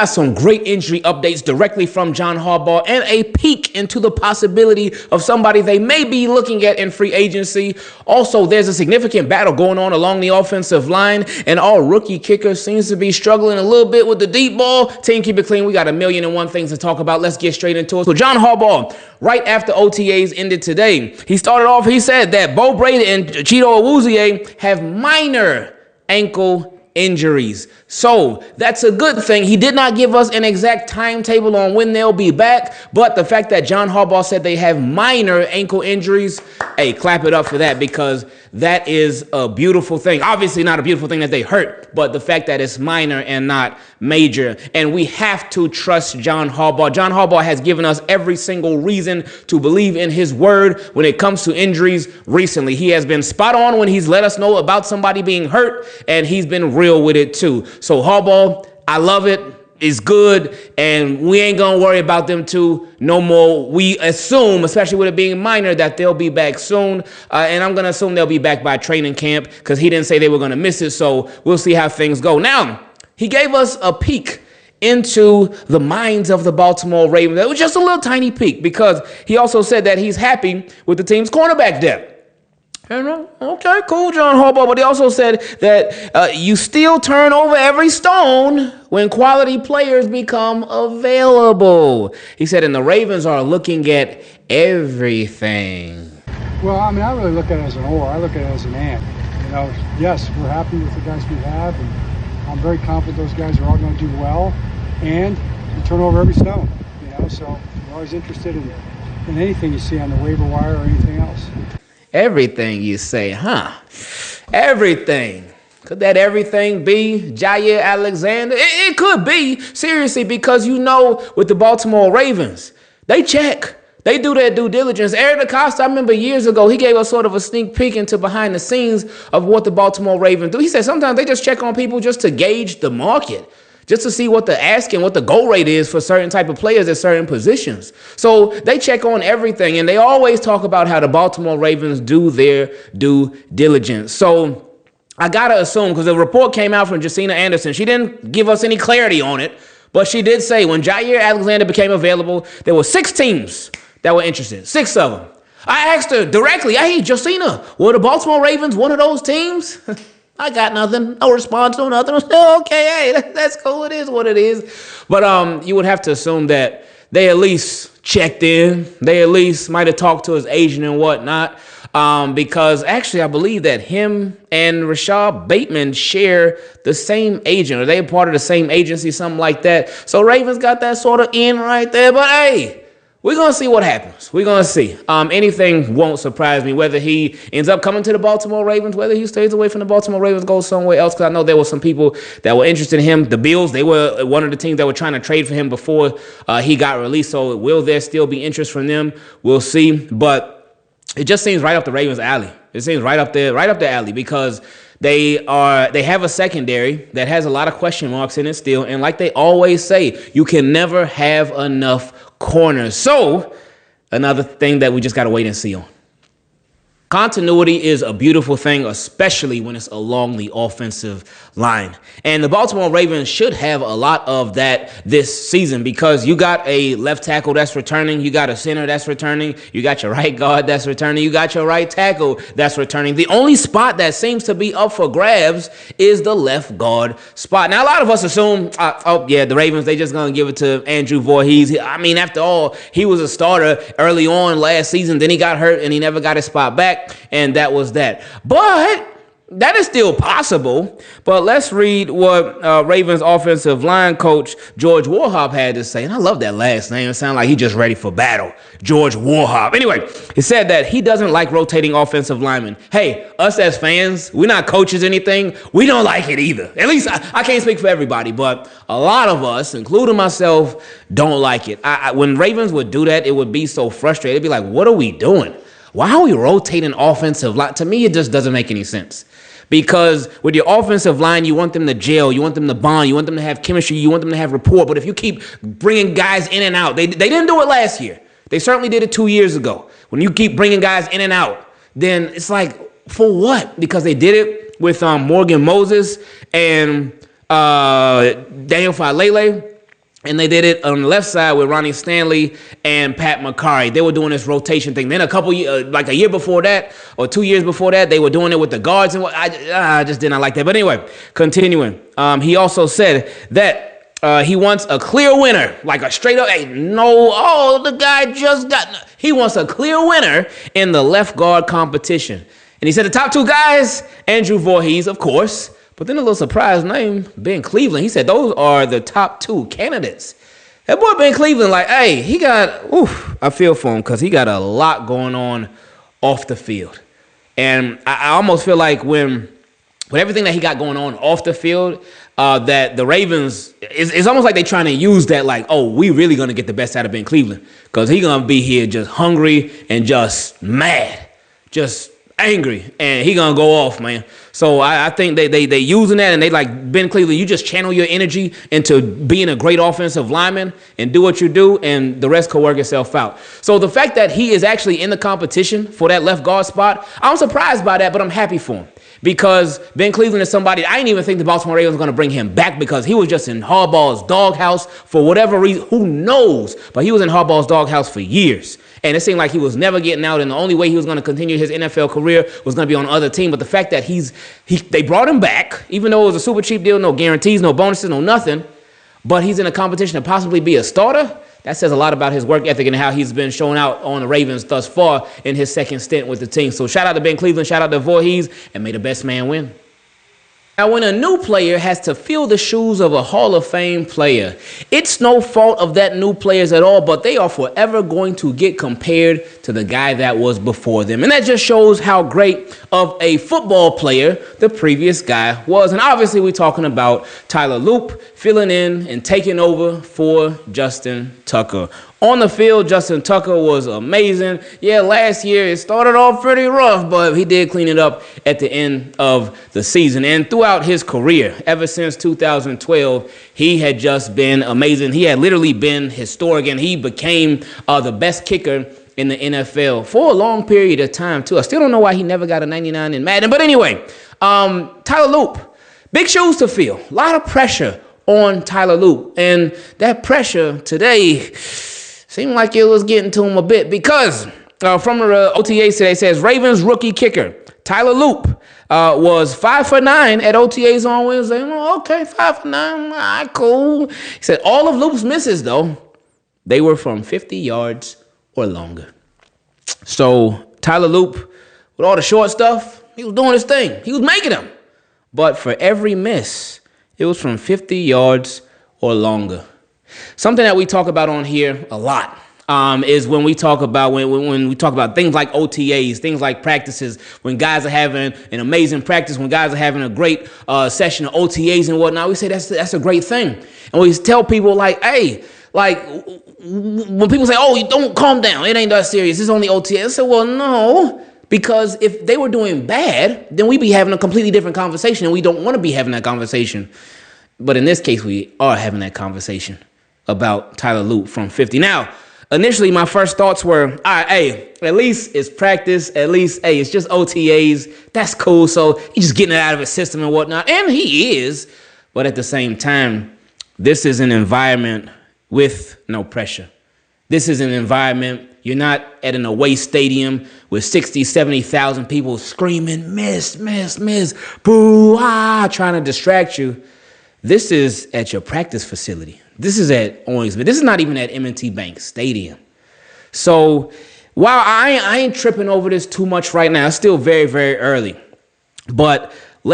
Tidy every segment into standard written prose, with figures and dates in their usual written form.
got some great injury updates directly from John Harbaugh and a peek into the possibility of somebody they may be looking at in free agency. Also, there's a significant battle going on along the offensive line, and our rookie kicker seems to be struggling a little bit with the deep ball. Team Keep It Clean, we got 1,000,001 things to talk about. Let's get straight into it. So John Harbaugh, right after OTAs ended today, he started off, he said that Beau, Brade, and Awuzie have minor ankle injuries. So that's a good thing. He did not give us an exact timetable on when they'll be back, but the fact that John Harbaugh said they have minor ankle injuries, hey, clap it up for that, because that is a beautiful thing. Obviously not a beautiful thing that they hurt, but the fact that it's minor and not major. And we have to trust John Harbaugh. John Harbaugh has given us every single reason to believe in his word when it comes to injuries recently. He has been spot on when he's let us know about somebody being hurt, and he's been real with it too. So Harbaugh, I love it. It's good, and we ain't gonna worry about them two no more. We assume, especially with it being minor, that they'll be back soon, and I'm gonna assume they'll be back by training camp because he didn't say they were gonna miss it, so we'll see how things go. Now, he gave us a peek into the minds of the Baltimore Ravens. It was just a little tiny peek, because he also said that he's happy with the team's cornerback depth. Okay, cool, John Harbaugh. But he also said that you still turn over every stone when quality players become available. He said, and the Ravens are looking at everything. Well, I mean, I really look at it as an or. I look at it as an and. You know, yes, we're happy with the guys we have, and I'm very confident those guys are all going to do well. And you turn over every stone. You know, so you're always interested in anything you see on the waiver wire or anything else. Everything you say, huh? Everything. Could that everything be Jaire Alexander? It could be, seriously, because you know with the Baltimore Ravens, they check. They do their due diligence. Eric DeCosta, I remember years ago, he gave us sort of a sneak peek into behind the scenes of what the Baltimore Ravens do. He said sometimes they just check on people just to gauge the market, just to see what the ask and what the goal rate is for certain type of players at certain positions. So they check on everything, and they always talk about how the Baltimore Ravens do their due diligence. So I got to assume, because the report came out from Jacina Anderson, she didn't give us any clarity on it, but she did say when Jaire Alexander became available, there were 6 teams that were interested, 6 of them. I asked her directly, hey, Jacina, were the Baltimore Ravens one of those teams? I got nothing, no response, no nothing. Okay, hey, that's cool. It is what it is. But you would have to assume that they at least checked in. They at least might have talked to his agent and whatnot. Because actually, I believe that him and Rashad Bateman share the same agent, or they're part of the same agency, something like that. So Ravens got that sort of in right there. But hey, we're going to see what happens. We're going to see. Anything won't surprise me, whether he ends up coming to the Baltimore Ravens, whether he stays away from the Baltimore Ravens, goes somewhere else, because I know there were some people that were interested in him. The Bills, they were one of the teams that were trying to trade for him before he got released. So will there still be interest from them? We'll see. But it just seems right up the Ravens' alley. It seems right up the alley, because they have a secondary that has a lot of question marks in it still. And like they always say, you can never have enough corners. So another thing that we just got to wait and see on. Continuity is a beautiful thing, especially when it's along the offensive line. And the Baltimore Ravens should have a lot of that this season, because you got a left tackle that's returning, you got a center that's returning, you got your right guard that's returning, you got your right tackle that's returning. The only spot that seems to be up for grabs is the left guard spot. Now, a lot of us assume, the Ravens, they just going to give it to Andrew Voorhees. I mean, after all, he was a starter early on last season, then he got hurt and he never got his spot back. And that was that. But that is still possible. But let's read what Ravens offensive line coach George Warhop had to say. And I love that last name. It sounds like he's just ready for battle. George Warhop. Anyway, he said that he doesn't like rotating offensive linemen. Hey, us as fans, we're not coaches or anything. We don't like it either. At least I can't speak for everybody, but a lot of us, including myself, don't like it. When Ravens would do that, it would be so frustrating. It'd be like, what are we doing? Why are we rotating offensive line? To me, it just doesn't make any sense. Because with your offensive line, you want them to gel, you want them to bond, you want them to have chemistry, you want them to have rapport. But if you keep bringing guys in and out, they didn't do it last year. They certainly did it 2 years ago. When you keep bringing guys in and out, then it's like, for what? Because they did it with Morgan Moses and Daniel Falele. And they did it on the left side with Ronnie Stanley and Pat McCarry. They were doing this rotation thing. Then like a year before that, or 2 years before that, they were doing it with the guards. And I just did not like that. But anyway, continuing. He also said that he wants a clear winner, like a straight up, the guy just got. He wants a clear winner in the left guard competition. And he said the top two guys, Andrew Voorhees, of course. But then a little surprise name, Ben Cleveland. He said those are the top two candidates. That boy Ben Cleveland, I feel for him because he got a lot going on off the field. And I almost feel like with everything that he got going on off the field, that the Ravens, it's almost like they're trying to use that we really going to get the best out of Ben Cleveland because he's going to be here just hungry and just mad, just angry, and he gonna go off, man. So I think they using that, and they like Ben Cleveland. You just channel your energy into being a great offensive lineman and do what you do, and the rest could work itself out. So the fact that he is actually in the competition for that left guard spot, I'm surprised by that, but I'm happy for him. Because Ben Cleveland is somebody, I didn't even think the Baltimore Ravens were going to bring him back because he was just in Harbaugh's doghouse for whatever reason. Who knows? But he was in Harbaugh's doghouse for years. And it seemed like he was never getting out, and the only way he was going to continue his NFL career was going to be on another team. But the fact that they brought him back, even though it was a super cheap deal, no guarantees, no bonuses, no nothing, but he's in a competition to possibly be a starter, that says a lot about his work ethic and how he's been showing out on the Ravens thus far in his second stint with the team. So shout out to Ben Cleveland, shout out to Voorhees, and may the best man win. Now, when a new player has to fill the shoes of a Hall of Fame player, it's no fault of that new players at all, but they are forever going to get compared to the guy that was before them. And that just shows how great of a football player the previous guy was. And obviously, we're talking about Tyler Loop filling in and taking over for Justin Tucker. On the field, Justin Tucker was amazing. Yeah, last year it started off pretty rough, but he did clean it up at the end of the season. And throughout his career, ever since 2012, he had just been amazing. He had literally been historic, and he became the best kicker in the NFL for a long period of time, too. I still don't know why he never got a 99 in Madden. But anyway, Tyler Loop, big shoes to fill. A lot of pressure on Tyler Loop. And that pressure today seemed like it was getting to him a bit because from the OTAs today, it says Ravens rookie kicker Tyler Loop was 5 for 9 at OTAs on Wednesday. Okay, 5 for 9. All right, cool. He said all of Loop's misses, though, they were from 50 yards or longer. So Tyler Loop, with all the short stuff, he was doing his thing. He was making them. But for every miss, it was from 50 yards or longer. Something that we talk about on here a lot is when we talk about when we talk about things like OTAs, things like practices, when guys are having an amazing practice, when guys are having a great session of OTAs and whatnot, we say that's a great thing. And we tell people hey, when people say, you don't calm down, it ain't that serious, it's only OTAs. I said, well, no, because if they were doing bad, then we'd be having a completely different conversation, and we don't want to be having that conversation. But in this case, we are having that conversation about Tyler Loop from 50. Now, initially, my first thoughts were, all right, at least it's practice. At least, it's just OTAs. That's cool. So he's just getting it out of his system and whatnot. And he is. But at the same time, this is an environment with no pressure. This is an environment, you're not at an away stadium with 60, 70,000 people screaming, miss, boo, trying to distract you. This is at your practice facility. This is at Owensville. This is not even at M&T Bank Stadium. So while I ain't tripping over this too much right now, it's still very, very early. But we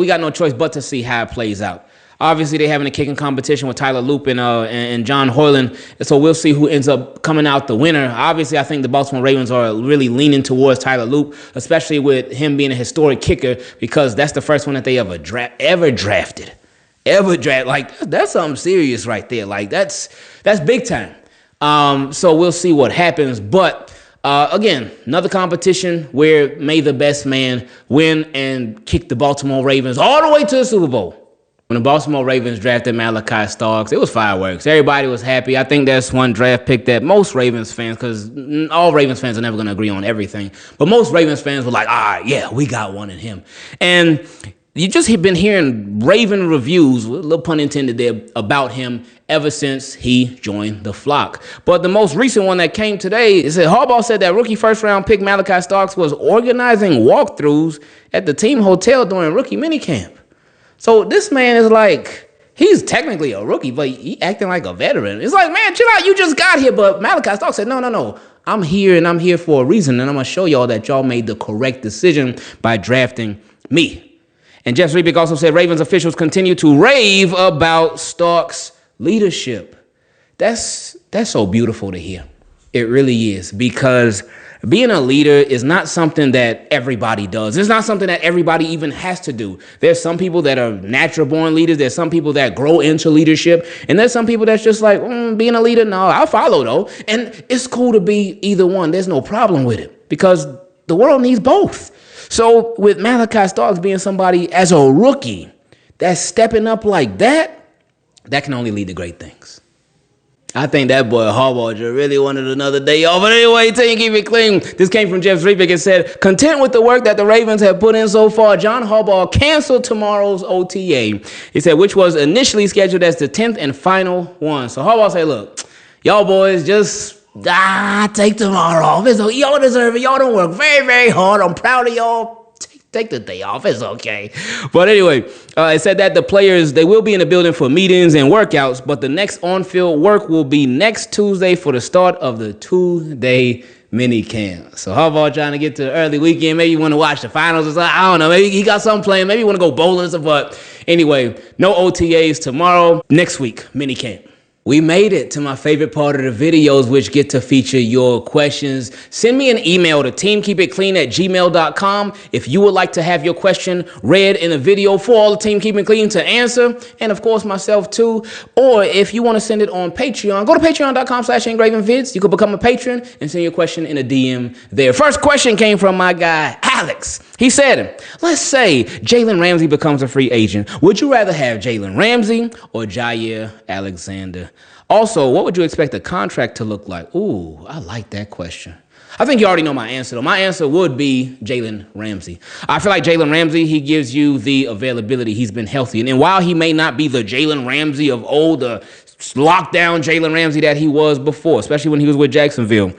got no choice but to see how it plays out. Obviously, they're having a kicking competition with Tyler Loop and John Hoyland. And so we'll see who ends up coming out the winner. Obviously, I think the Baltimore Ravens are really leaning towards Tyler Loop, especially with him being a historic kicker, because that's the first one that they ever drafted. That's something serious right there. That's big time. So we'll see what happens. But again, another competition where may the best man win and kick the Baltimore Ravens all the way to the Super Bowl. When the Baltimore Ravens drafted Malaki Starks, it was fireworks. Everybody was happy. I think that's one draft pick that most Ravens fans, because all Ravens fans are never going to agree on everything, but most Ravens fans were like, we got one in him. And you just been hearing Raven reviews, with a little pun intended there, about him ever since he joined the flock. But the most recent one that came today is that Harbaugh said that rookie first-round pick Malaki Starks was organizing walkthroughs at the team hotel during rookie minicamp. So this man is like, he's technically a rookie, but he acting like a veteran. It's like, man, chill out. You just got here. But Malaki Starks said, no. I'm here, and I'm here for a reason, and I'm going to show y'all that y'all made the correct decision by drafting me. And Jeff Rebick also said Ravens officials continue to rave about Starks' leadership. That's so beautiful to hear. It really is, because being a leader is not something that everybody does. It's not something that everybody even has to do. There's some people that are natural born leaders. There's some people that grow into leadership. And there's some people that's just like, being a leader, no, I'll follow though. And it's cool to be either one. There's no problem with it, because the world needs both. So with Malaki Starks being somebody as a rookie that's stepping up like that can only lead to great things. I think that boy Harbaugh just really wanted another day off. But anyway, team, keep it clean. This came from Jeff Rebick. It said, content with the work that the Ravens have put in so far, John Harbaugh canceled tomorrow's OTA. He said, which was initially scheduled as the 10th and final one. So Harbaugh said, look, y'all boys just take tomorrow off. Y'all deserve it. Y'all don't work very, very hard. I'm proud of y'all. Take the day off. It's okay. But anyway, it said that the players, they will be in the building for meetings and workouts, but the next on-field work will be next Tuesday for the start of the 2-day mini camp. So Harbaugh trying to get to the early weekend. Maybe you want to watch the finals or something. I don't know. Maybe he got something playing. Maybe you want to go bowling or something. But anyway, no OTAs tomorrow. Next week, mini camp. We made it to my favorite part of the videos, which get to feature your questions. Send me an email to teamkeepitclean@gmail.com if you would like to have your question read in a video for all the Team Keep It Clean to answer, and of course myself too. Or if you want to send it on Patreon, go to patreon.com/Ingravenvids. You can become a patron and send your question in a DM there. First question came from my guy, Alex. He said, let's say Jalen Ramsey becomes a free agent. Would you rather have Jalen Ramsey or Jaire Alexander? Also, what would you expect the contract to look like? Ooh, I like that question. I think you already know my answer, though. My answer would be Jalen Ramsey. I feel like Jalen Ramsey, he gives you the availability. He's been healthy. And while he may not be the Jalen Ramsey of old, the lockdown Jalen Ramsey that he was before, especially when he was with Jacksonville,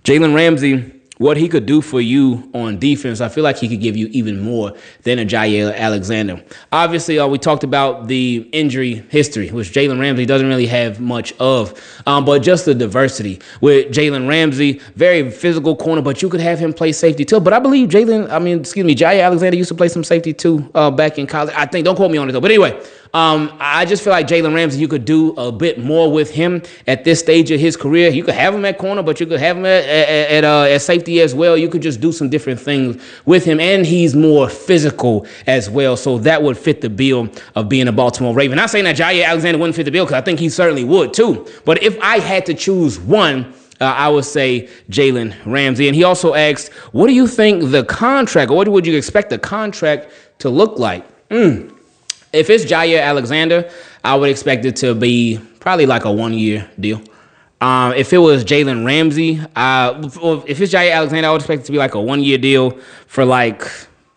Jalen Ramsey, what he could do for you on defense, I feel like he could give you even more than a Jaire Alexander. Obviously, we talked about the injury history, which Jalen Ramsey doesn't really have much of, but just the diversity. With Jalen Ramsey, very physical corner, but you could have him play safety too. But I believe Jaire Alexander used to play some safety too back in college. I think, don't quote me on it though. But anyway, I just feel like Jalen Ramsey, you could do a bit more with him at this stage of his career. You could have him at corner, but you could have him at safety as well. You could just do some different things with him, and he's more physical as well. So that would fit the bill of being a Baltimore Raven. Not saying that Jaire Alexander wouldn't fit the bill, because I think he certainly would too. But if I had to choose one, I would say Jalen Ramsey. And he also asked, what do you think the contract, or what would you expect the contract to look like? If it's Jaire Alexander, I would expect it to be probably like a 1-year deal. If it was Jalen Ramsey, if it's Jaire Alexander, I would expect it to be like a 1-year deal for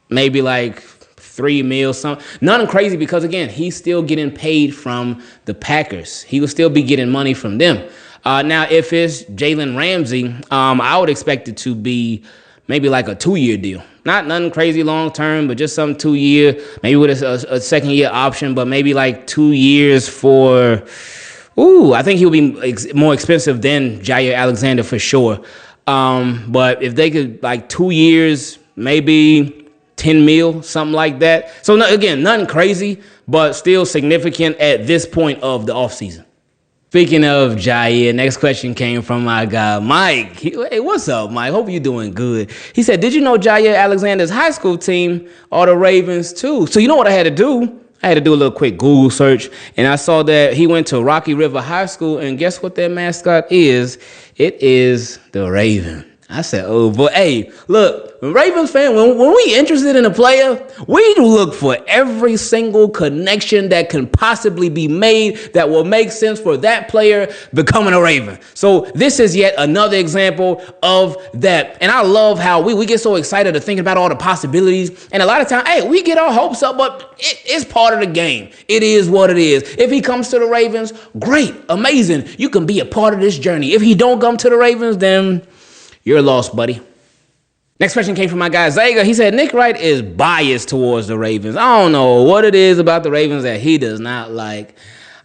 maybe $3 million, something. Nothing crazy, because again, he's still getting paid from the Packers. He will still be getting money from them. Now, if it's Jalen Ramsey, I would expect it to be maybe like a 2-year deal. Not nothing crazy long term, but just some 2-year, maybe with a second year option, but maybe like 2 years for, I think he'll be more expensive than Jaire Alexander for sure. But if they could, 2 years, maybe 10 mil, something like that. So again, nothing crazy, but still significant at this point of the offseason. Speaking of Jaire, next question came from my guy, Mike. Hey, what's up, Mike? Hope you're doing good. He said, did you know Jaire Alexander's high school team are the Ravens too? So you know what I had to do? I had to do a little quick Google search, and I saw that he went to Rocky River High School, and guess what their mascot is? It is the Raven. I said, oh, but hey, look, Ravens fan, when we interested in a player, we look for every single connection that can possibly be made that will make sense for that player becoming a Raven. So this is yet another example of that. And I love how we get so excited to think about all the possibilities. And a lot of times, hey, we get our hopes up, but it's part of the game. It is what it is. If he comes to the Ravens, great, amazing. You can be a part of this journey. If he don't come to the Ravens, then you're lost, buddy. Next question came from my guy Zlager. He said, Nick Wright is biased towards the Ravens. I don't know what it is about the Ravens that he does not like.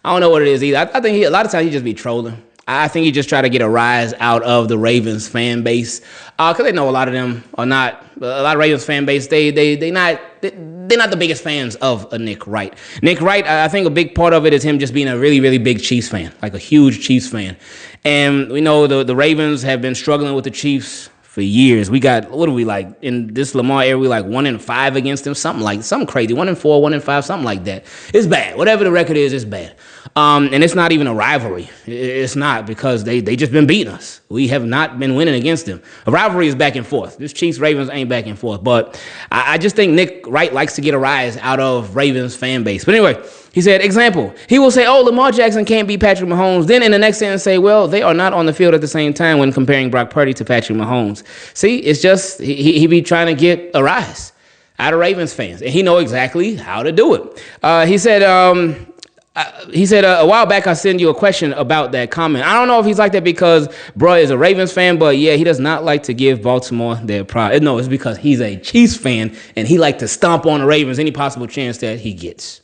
I don't know what it is either. I think a lot of times he just be trolling. I think he just try to get a rise out of the Ravens fan base. Because they know a lot of them are not, a lot of Ravens fan base, they're not the biggest fans of a Nick Wright. Nick Wright, I think a big part of it is him just being a really, really big Chiefs fan, like a huge Chiefs fan. And we know the Ravens have been struggling with the Chiefs for years. We got, what are we like, in this Lamar era, we like 1-5 against them, something crazy, 1-4, 1-5, something like that. It's bad. Whatever the record is, it's bad. And it's not even a rivalry. It's not, because they just been beating us. We have not been winning against them. A rivalry is back and forth. This Chiefs-Ravens ain't back and forth. But I just think Nick Wright likes to get a rise out of Ravens fan base. But anyway, he said, example, he will say, oh, Lamar Jackson can't beat Patrick Mahomes. Then in the next sentence say, well, they are not on the field at the same time when comparing Brock Purdy to Patrick Mahomes. See, it's just, he be trying to get a rise out of Ravens fans. And he know exactly how to do it. He said, a while back, I sent you a question about that comment. I don't know if he's like that because bro is a Ravens fan, but yeah, he does not like to give Baltimore their pride. No, it's because he's a Chiefs fan and he like to stomp on the Ravens any possible chance that he gets.